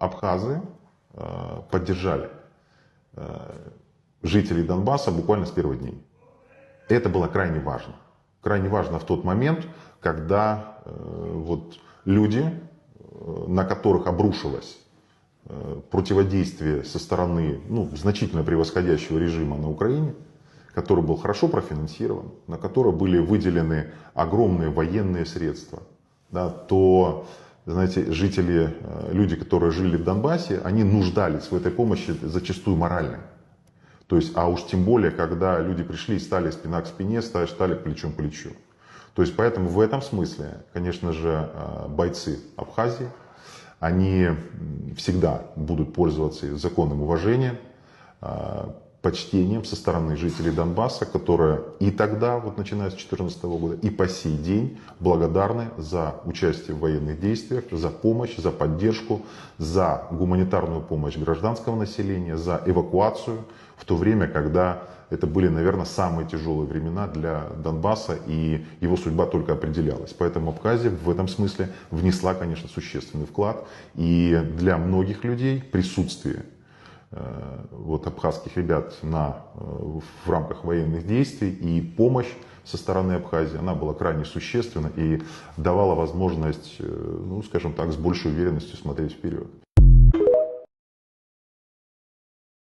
Абхазы поддержали жителей Донбасса буквально с первых дней. Это было крайне важно. Крайне важно в тот момент, когда люди, на которых обрушилось противодействие со стороны значительно превосходящего режима на Украине, который был хорошо профинансирован, на который были выделены огромные военные средства, да, то, знаете, люди, которые жили в Донбассе, они нуждались в этой помощи зачастую моральной. То есть, а уж тем более, когда люди пришли и стали спина к спине, стали плечом к плечу. То есть, поэтому в этом смысле, конечно же, бойцы Абхазии, они всегда будут пользоваться законным уважением, почтением со стороны жителей Донбасса, которые и тогда, начиная с 2014 года, и по сей день благодарны за участие в военных действиях, за помощь, за поддержку, за гуманитарную помощь гражданского населения, за эвакуацию, в то время, когда это были, наверное, самые тяжелые времена для Донбасса, и его судьба только определялась. Поэтому Абхазия в этом смысле внесла, конечно, существенный вклад. И для многих людей присутствие абхазских ребят в рамках военных действий и помощь со стороны Абхазии, она была крайне существенна и давала возможность, скажем так, с большей уверенностью смотреть вперед.